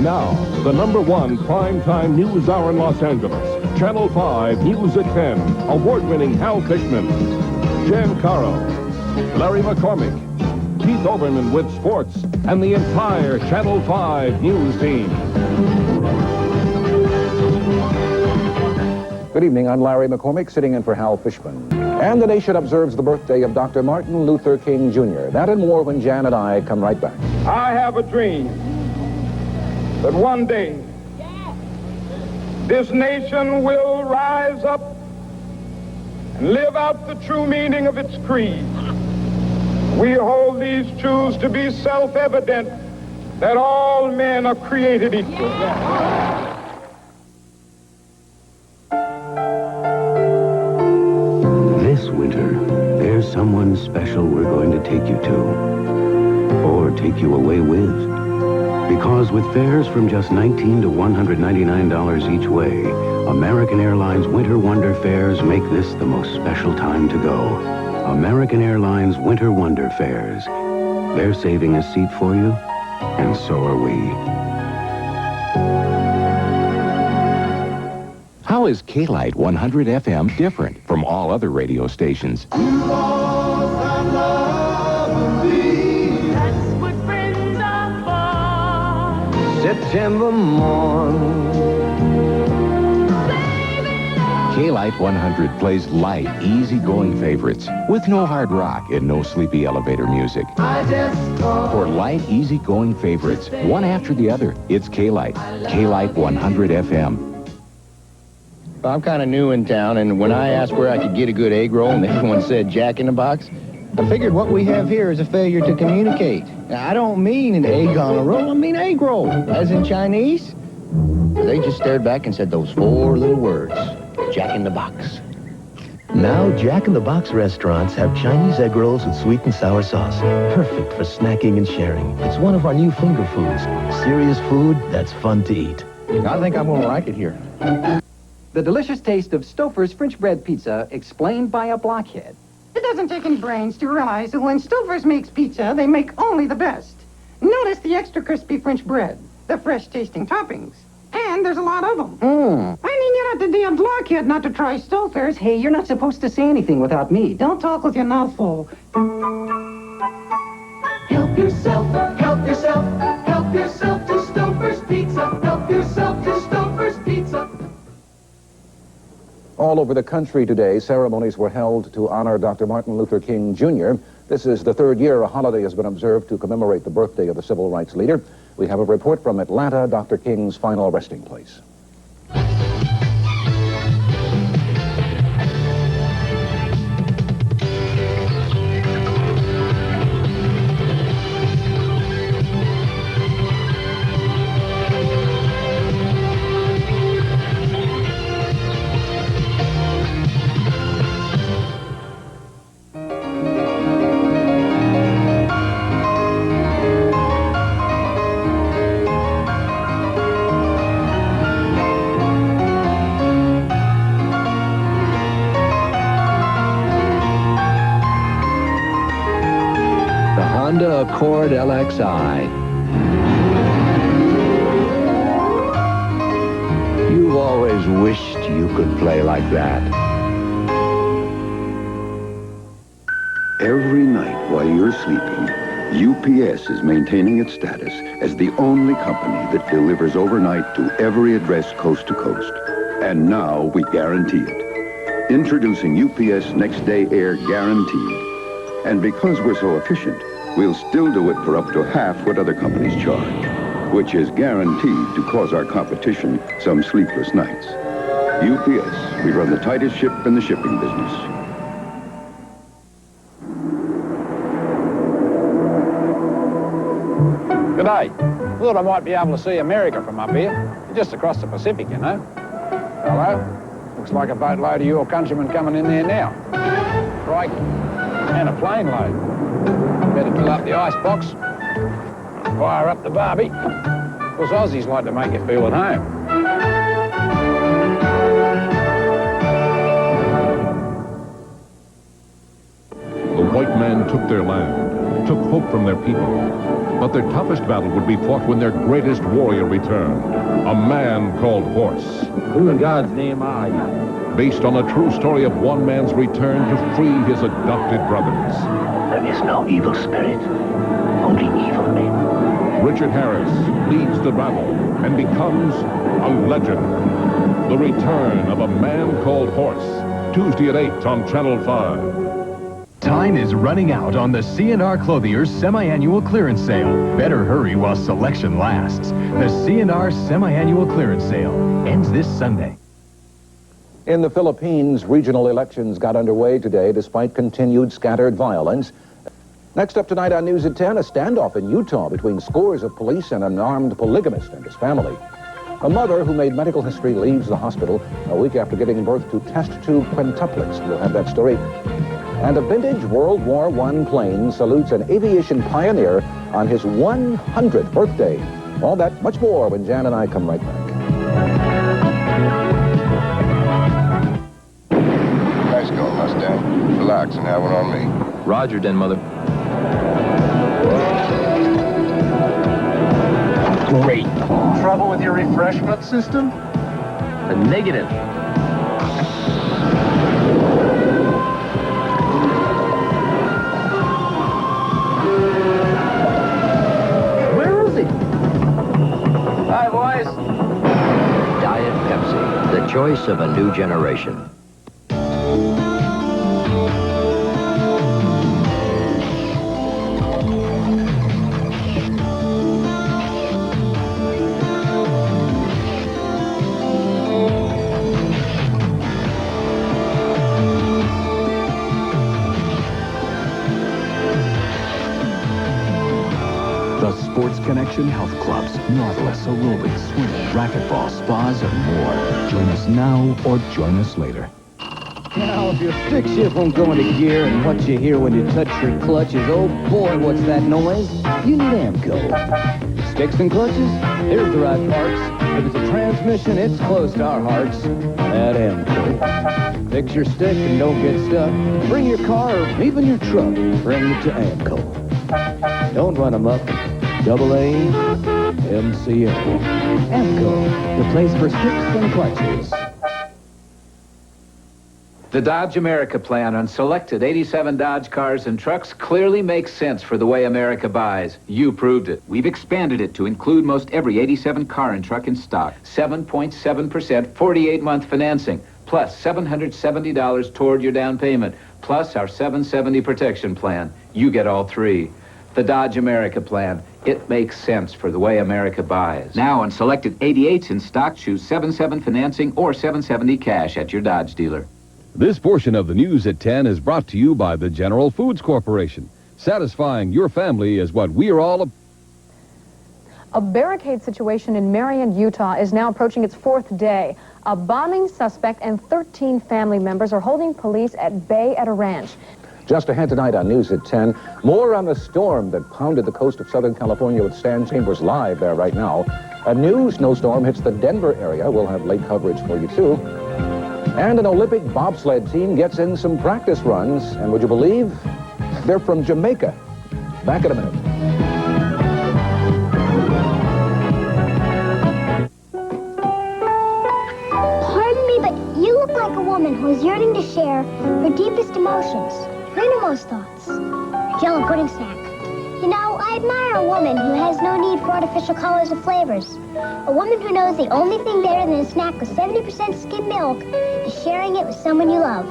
Now, the #1 primetime news hour in Los Angeles. Channel 5 News at 10. Award-winning Hal Fishman, Jan Caro, Larry McCormick, Keith Olbermann with sports, and the entire Channel 5 news team. Good evening, I'm Larry McCormick, sitting in for Hal Fishman. And the nation observes the birthday of Dr. Martin Luther King, Jr. That and more when Jan and I come right back. I have a dream that one day this nation will rise up and live out the true meaning of its creed. We hold these truths to be self-evident, that all men are created equal. This winter, there's someone special we're going to take you to, or take you away with. Because with fares from just $19 to $199 each way, American Airlines Winter Wonder fares make this the most special time to go. American Airlines Winter Wonder fares. They're saving a seat for you, and so are we. How is K-Light 100 FM different from all other radio stations? September morn. K-Light 100 plays light, easy-going favorites with no hard rock and no sleepy elevator music. For light, easy-going favorites, one after the other, it's K-Light. K-Light 100 FM. I'm kind of new in town, and when I asked where I could get a good egg roll and everyone said Jack in the Box, I figured what we have here is a failure to communicate. Now, I don't mean an egg on a roll, I mean egg roll, as in Chinese. They just stared back and said those 4 little words, Jack in the Box. Now, Jack in the Box restaurants have Chinese egg rolls with sweet and sour sauce. Perfect for snacking and sharing. It's one of our new finger foods. Serious food that's fun to eat. I think I'm going to like it here. The delicious taste of Stouffer's French bread pizza explained by a blockhead. It doesn't take any brains to realize that when Stouffer's makes pizza, they make only the best. Notice the extra crispy French bread, the fresh-tasting toppings, and there's a lot of them. I mean, you're not the damn blockhead not to try Stouffer's. Hey, you're not supposed to say anything without me. Don't talk with your mouth full. Help yourself, help yourself, help yourself to Stouffer's Pizza. Help yourself to Stouffer's Pizza. All over the country today, ceremonies were held to honor Dr. Martin Luther King, Jr. This is the 3rd year a holiday has been observed to commemorate the birthday of the civil rights leader. We have a report from Atlanta, Dr. King's final resting place. Honda Accord LXI. You've always wished you could play like that. Every night while you're sleeping, UPS is maintaining its status as the only company that delivers overnight to every address coast to coast. And now we guarantee it. Introducing UPS Next Day Air Guaranteed. And because we're so efficient, we'll still do it for up to half what other companies charge, which is guaranteed to cause our competition some sleepless nights. UPS, we run the tightest ship in the shipping business. Good day. Thought I might be able to see America from up here. Just across the Pacific, you know. Hello? Looks like a boatload of your countrymen coming in there now. Right. And a plane load. Better fill up the icebox, fire up the barbie. Of course, Aussies like to make you feel at home. The white man took their land, took hope from their people. But their toughest battle would be fought when their greatest warrior returned. A man called Horse. Who in God's name are you? Based on a true story of one man's return to free his adopted brothers. There is no evil spirit, only evil men. Richard Harris leads the battle and becomes a legend. The Return of a Man Called Horse. Tuesday at 8 on Channel 5. Time is running out on the C&R Clothier's semi-annual clearance sale. Better hurry while selection lasts. The C&R semi-annual clearance sale ends this Sunday. In the Philippines, regional elections got underway today despite continued scattered violence. Next up tonight on News at 10, a standoff in Utah between scores of police and an armed polygamist and his family. A mother who made medical history leaves the hospital a week after giving birth to test tube quintuplets. We'll have that story. And a vintage World War I plane salutes an aviation pioneer on his 100th birthday. All that, much more when Jan and I come right back. Nice going, Mustang. Relax and have one on me. Roger, Den Mother. Great. Trouble with your refreshment system? A negative. Where is he? Hi, boys. Diet Pepsi, the choice of a new generation. Sports Connection Health Clubs, marvelous aerobics, swimming, racquetball, spas, and more. Join us now or join us later. Now, if your stick shift won't go into gear and what you hear when you touch your clutch is, oh boy, what's that noise? You need AMCO. Sticks and clutches? Here's the right parts. If it's a transmission, it's close to our hearts. At AMCO. Fix your stick and don't get stuck. Bring your car or even your truck. Bring it to AMCO. Don't run them up. AA MCO. AMCO, the place for sticks and clutches. The Dodge America plan on selected 87 Dodge cars and trucks clearly makes sense for the way America buys. You proved it. We've expanded it to include most every 87 car and truck in stock. 7.7% 48-month financing, plus $770 toward your down payment, plus our $770 protection plan. You get all three. The Dodge America plan. It makes sense for the way America buys. Now on selected 88s in stock, choose 7.7 financing or 770 cash at your Dodge dealer. This portion of the News at 10 is brought to you by the General Foods Corporation. Satisfying your family is what we're all about. A barricade situation in Marion, Utah is now approaching its fourth day. A bombing suspect and 13 family members are holding police at bay at a ranch. Just ahead tonight on News at 10, more on the storm that pounded the coast of Southern California with Stan Chambers live there right now. A new snowstorm hits the Denver area. We'll have late coverage for you, too. And an Olympic bobsled team gets in some practice runs. And would you believe? They're from Jamaica. Back in a minute. Pardon me, but you look like a woman who is yearning to share her deepest emotions, her innermost thoughts. Jello pudding snack. You know, I admire a woman who has no need for artificial colors or flavors. A woman who knows the only thing better than a snack with 70% skim milk is sharing it with someone you love.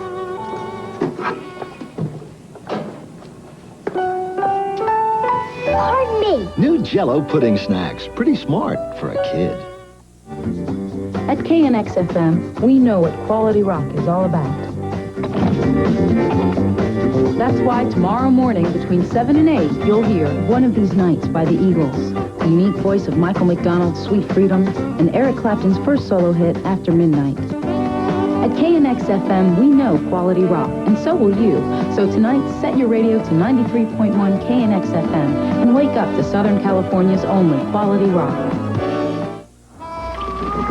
Pardon me. New Jello pudding snacks. Pretty smart for a kid. At KNX-FM, we know what quality rock is all about. That's why tomorrow morning between 7 and 8, you'll hear One of These Nights by the Eagles, the unique voice of Michael McDonald's Sweet Freedom, and Eric Clapton's first solo hit, After Midnight. At KNX-FM, we know quality rock, and so will you. So tonight, set your radio to 93.1 KNX-FM and wake up to Southern California's only quality rock.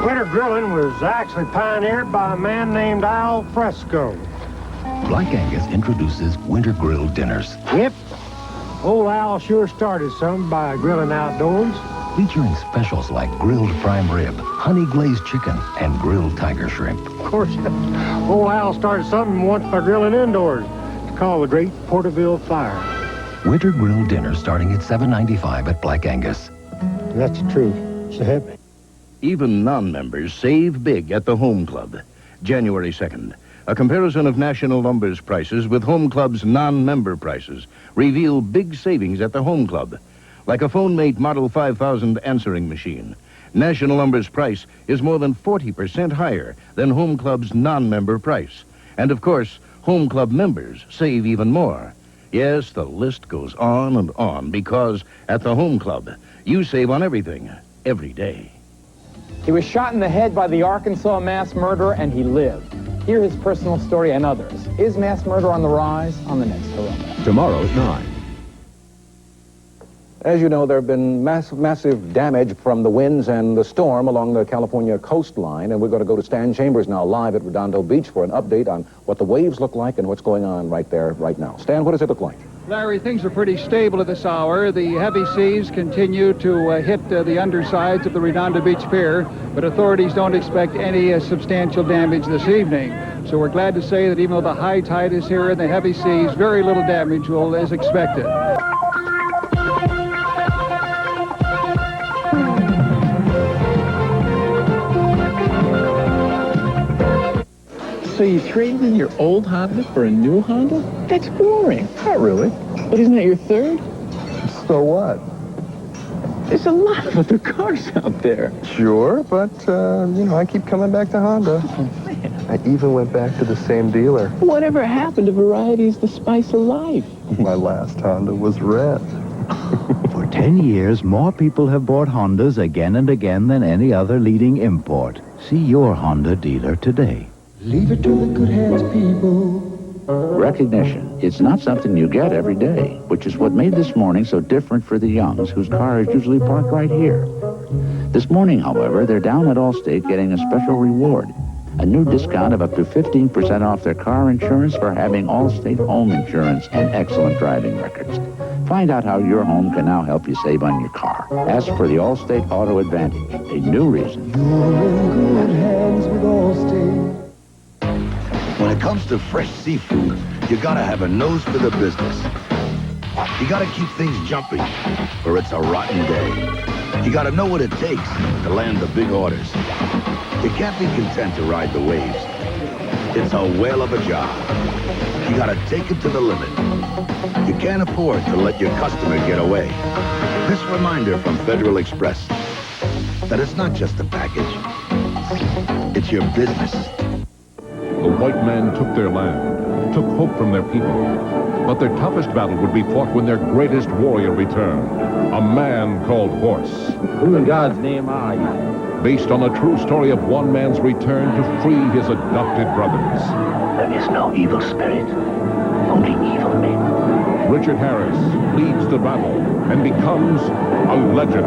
Winter grilling was actually pioneered by a man named Al Fresco. Black Angus introduces winter grilled dinners. Yep. Old Al sure started something by grilling outdoors. Featuring specials like grilled prime rib, honey glazed chicken, and grilled tiger shrimp. Of course, old Al started something once by grilling indoors. It's called the Great Porterville Fire. Winter grilled dinner starting at $7.95 at Black Angus. That's the truth. Sip. Even non-members save big at the Home Club. January 2nd. A comparison of National Lumber's prices with Home Club's non-member prices reveal big savings at the Home Club. Like a phone-mate Model 5000 answering machine, National Lumber's price is more than 40% higher than Home Club's non-member price. And of course, Home Club members save even more. Yes, the list goes on and on because at the Home Club, you save on everything, every day. He was shot in the head by the Arkansas mass murderer, and he lived. Hear his personal story and others. Is mass murder on the rise? On the next Hello. Tomorrow at 9. As you know, there have been massive damage from the winds and the storm along the California coastline, and we're going to go to Stan Chambers now live at Redondo Beach for an update on what the waves look like and what's going on right there, right now. Stan, what does it look like? Larry, things are pretty stable at this hour. The heavy seas continue to hit the undersides of the Redondo Beach Pier, but authorities don't expect any substantial damage this evening. So we're glad to say that even though the high tide is here and the heavy seas, very little damage is expected. So you traded in your old Honda for a new Honda? That's boring. Not really. But isn't that your third? So what? There's a lot of other cars out there. Sure, but, I keep coming back to Honda. I even went back to the same dealer. Whatever happened to variety is the spice of life? My last Honda was red. For 10 years, more people have bought Hondas again and again than any other leading import. See your Honda dealer today. Leave it to the good hands, people. Recognition. It's not something you get every day, which is what made this morning so different for the Youngs, whose car is usually parked right here. This morning, however, they're down at Allstate getting a special reward. A new discount of up to 15% off their car insurance for having Allstate home insurance and excellent driving records. Find out how your home can now help you save on your car. Ask for the Allstate Auto Advantage, a new reason. You're in good hands with Allstate. When it comes to fresh seafood, you gotta have a nose for the business. You gotta keep things jumping, or it's a rotten day. You gotta know what it takes to land the big orders. You can't be content to ride the waves. It's a whale of a job. You gotta take it to the limit. You can't afford to let your customer get away. This reminder from Federal Express, that it's not just a package, it's your business. The white man took their land, took hope from their people. But their toughest battle would be fought when their greatest warrior returned, a man called Horse. Who in God's name are you? Based on a true story of one man's return to free his adopted brothers. There is no evil spirit, only evil men. Richard Harris leads the battle and becomes a legend.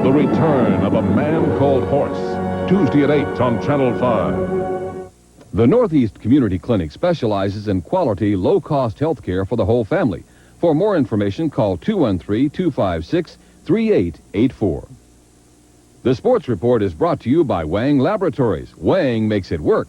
The return of a man called Horse. Tuesday at 8 on Channel 5. The Northeast Community Clinic specializes in quality, low-cost health care for the whole family. For more information, call 213-256-3884. The Sports Report is brought to you by Wang Laboratories. Wang makes it work.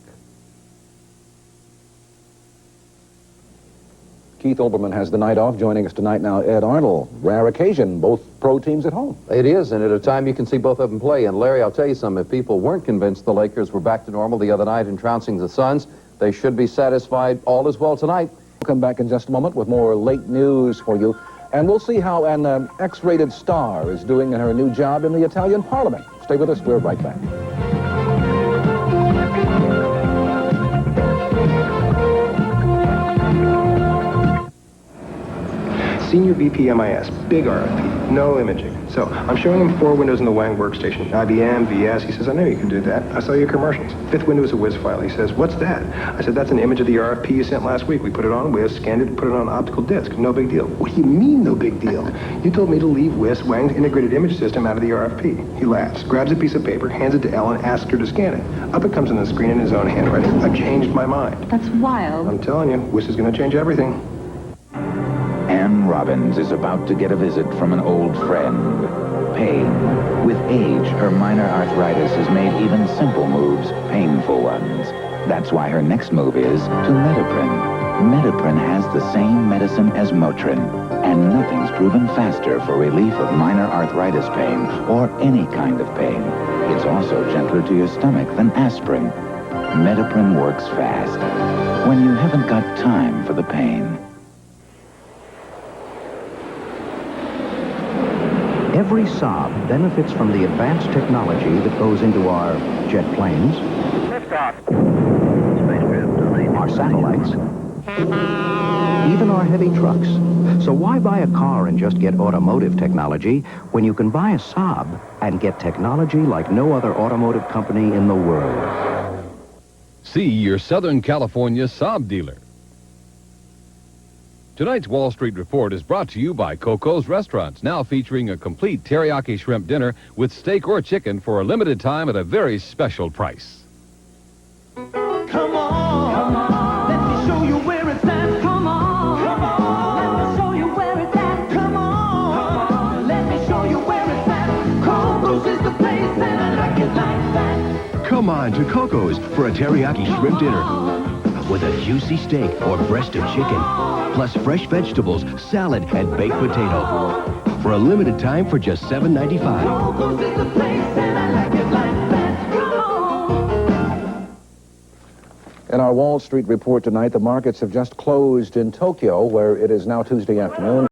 Keith Olbermann has the night off. Joining us tonight now, Ed Arnold. Rare occasion, both pro teams at home. It is, and at a time you can see both of them play. And Larry, I'll tell you something, if people weren't convinced the Lakers were back to normal the other night in trouncing the Suns, they should be satisfied. All is well tonight. We'll come back in just a moment with more late news for you. And we'll see how an X-rated star is doing in her new job in the Italian Parliament. Stay with us. We're right back. Senior VP MIS, big RFP, no imaging. So I'm showing him 4 windows in the Wang workstation. IBM, VS. He says, I know you can do that. I saw your commercials. 5th window is a whiz file. He says, what's that? I said, that's an image of the RFP you sent last week. We put it on WIS, scanned it, and put it on an optical disc. No big deal. What do you mean, no big deal? You told me to leave WIS, Wang's integrated image system, out of the RFP. He laughs, grabs a piece of paper, hands it to Ellen, asks her to scan it. Up it comes on the screen in his own handwriting. I've changed my mind. That's wild. I'm telling you, WIS is going to change everything. And Anne Robbins is about to get a visit from an old friend. Pain. With age, her minor arthritis has made even simple moves painful ones. That's why her next move is to Metaprin. Metaprin has the same medicine as Motrin, and nothing's proven faster for relief of minor arthritis pain or any kind of pain. It's also gentler to your stomach than aspirin. Metaprin works fast when you haven't got time for the pain. Every Saab benefits from the advanced technology that goes into our jet planes, our satellites, even our heavy trucks. So why buy a car and just get automotive technology when you can buy a Saab and get technology like no other automotive company in the world? See your Southern California Saab dealer. Tonight's Wall Street Report is brought to you by Coco's Restaurants, now featuring a complete teriyaki shrimp dinner with steak or chicken for a limited time at a very special price. Come on, let me show you where it's at. Come on, let me show you where it's at. Come on, let me show you where it's at. Coco's is the place, and I like it like that. Come on to Coco's for a teriyaki shrimp dinner with a juicy steak or breast of chicken, plus fresh vegetables, salad, and baked potato for a limited time for just $7.95. Coco's is the place, and I like it like that. Come on. In our Wall Street report tonight, the markets have just closed in Tokyo, where it is now Tuesday afternoon.